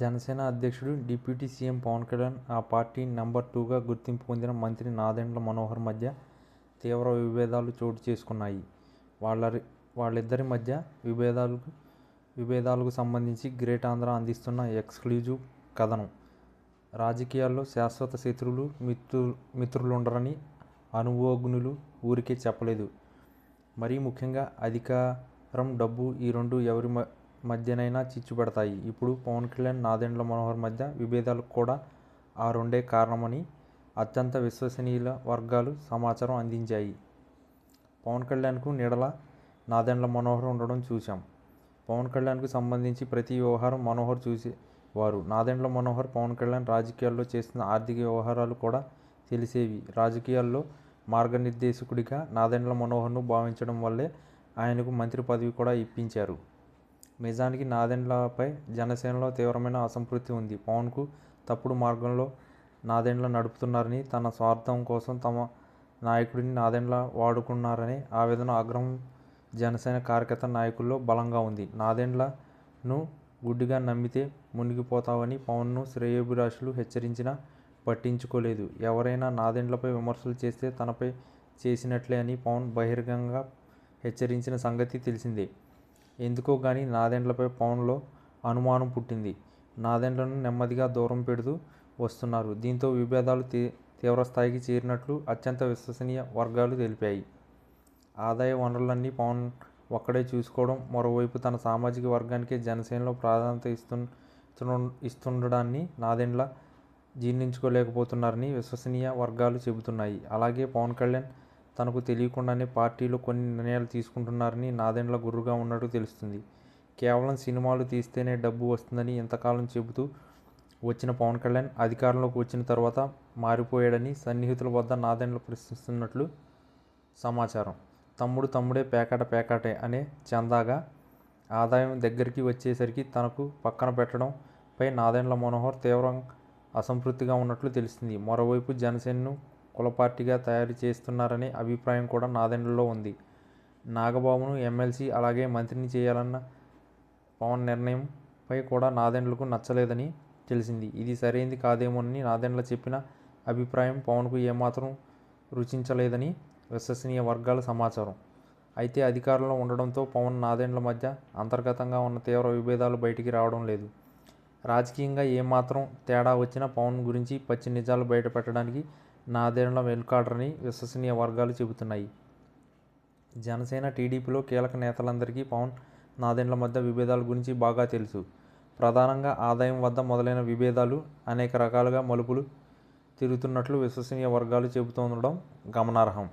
జనసేన అధ్యక్షుడు, deputy CM Pawan Kalyan, ఆ party number 2గా గుర్తింపు పొందిన మంత్రి నాదెండ్ల మనోహర్ మధ్య తీవ్ర విభేదాలు చోటు చేసుకున్నాయి. వాళ్ళిద్దరి మధ్య విభేదాలకు సంబంధించి గ్రేట్ ఆంధ్ర అందిస్తున్న ఎక్స్క్లూజివ్ కథనం. రాజకీయాల్లో శాశ్వత శత్రువులు, మిత్రులుండరని అనుభవజ్ఞులు ఊరికే చెప్పలేదు. మరీ ముఖ్యంగా అధికారం, డబ్బు ఈ రెండు ఎవరి మధ్యనైనా చిచ్చు పెడతాయి. ఇప్పుడు పవన్ కళ్యాణ్, నాదెండ్ల మనోహర్ మధ్య విభేదాలకు కూడా ఆ రెండే కారణమని అత్యంత విశ్వసనీయ వర్గాలు సమాచారం అందించాయి. పవన్ కళ్యాణ్కు నీడలా నాదెండ్ల మనోహర్ ఉండడం చూశాం. పవన్ కళ్యాణ్కు సంబంధించి ప్రతి వ్యవహారం మనోహర్ చూసేవారు. నాదెండ్ల మనోహర్ పవన్ కళ్యాణ్ రాజకీయాల్లో చేస్తున్న ఆర్థిక వ్యవహారాలు కూడా తెలిసేవి. రాజకీయాల్లో మార్గనిర్దేశకుడిగా నాదెండ్ల మనోహర్ను భావించడం వల్లే ఆయనకు మంత్రి పదవి కూడా ఇప్పించారు. నిజానికి నాదెండ్లపై జనసేనలో తీవ్రమైన అసంతృప్తి ఉంది. పవన్కు తప్పుడు మార్గంలో నాదెండ్ల నడుపుతున్నారని, తన స్వార్థం కోసం తమ నాయకుడిని నాదెండ్ల వాడుకున్నారనే ఆవేదన, ఆగ్రహం జనసేన కార్యకర్త నాయకుల్లో బలంగా ఉంది. నాదెండ్లను గుడ్డిగా నమ్మితే మునిగిపోతావని పవన్ను శ్రేయోభిలాషులు హెచ్చరించినా పట్టించుకోలేదు. ఎవరైనా నాదెండ్లపై విమర్శలు చేస్తే తనపై చేసినట్లే అని పవన్ బహిరంగంగా హెచ్చరించిన సంగతి తెలిసిందే. ఎందుకో గానీ నాదెండ్లపై పవన్లో అనుమానం పుట్టింది. నాదెండ్లను నెమ్మదిగా దూరం పెడుతూ వస్తున్నారు. దీంతో విభేదాలు తీవ్రస్థాయికి చేరినట్లు అత్యంత విశ్వసనీయ వర్గాలు తెలిపాయి. ఆదాయ వనరులన్నీ పవన్ ఒక్కడే చూసుకోవడం, మరోవైపు తన సామాజిక వర్గానికే జనసేనలో ప్రాధాన్యత ఇస్తుండడాన్ని నాదెండ్ల జీర్ణించుకోలేకపోతున్నారని విశ్వసనీయ వర్గాలు చెబుతున్నాయి. అలాగే పవన్ కళ్యాణ్ తనకు తెలియకుండానే పార్టీలో కొన్ని నిర్ణయాలు తీసుకుంటున్నారని నాదెండ్ల గుర్రుగా ఉన్నట్టు తెలుస్తుంది. కేవలం సినిమాలు తీస్తేనే డబ్బు వస్తుందని ఇంతకాలం చెబుతూ వచ్చిన పవన్ కళ్యాణ్ అధికారంలోకి వచ్చిన తర్వాత మారిపోయాడని సన్నిహితుల వద్ద నాదెండ్ల ప్రశ్నిస్తున్నట్లు సమాచారం. తమ్ముడే పేకాటే అనే చందాగా ఆదాయం దగ్గరికి వచ్చేసరికి తనకు పక్కన పెట్టడంపై నాదెండ్ల మనోహర్ తీవ్ర అసంతృప్తిగా ఉన్నట్లు తెలుస్తుంది. మరోవైపు జనసేనను కులపార్టీగా తయారు చేస్తున్నారనే అభిప్రాయం కూడా నాదెండ్లలో ఉంది. నాగబాబును ఎమ్మెల్సీ, అలాగే మంత్రిని చేయాలన్న పవన్ నిర్ణయంపై కూడా నాదెండ్లకు నచ్చలేదని తెలిసింది. ఇది సరైంది కాదేమోనని నాదెండ్ల చెప్పిన అభిప్రాయం పవన్కు ఏమాత్రం రుచించలేదని విశ్వసనీయ వర్గాల సమాచారం. అయితే అధికారంలో ఉండడంతో పవన్, నాదెండ్ల మధ్య అంతర్గతంగా ఉన్న తీవ్ర విభేదాలు బయటికి రావడం లేదు. రాజకీయంగా ఏమాత్రం తేడా వచ్చినా పవన్ గురించి పచ్చి నిజాలు బయటపెట్టడానికి నాదెండ్ల వెనుకాడరని విశ్వసనీయ వర్గాలు చెబుతున్నాయి. జనసేన, టీడీపీలో కీలక నేతలందరికీ పవన్, నాదెండ్ల మధ్య విభేదాల గురించి బాగా తెలుసు. ప్రధానంగా ఆదాయం వద్ద మొదలైన విభేదాలు అనేక రకాలుగా మలుపులు తిరుగుతున్నట్లు విశ్వసనీయ వర్గాలు చెబుతుండడం గమనార్హం.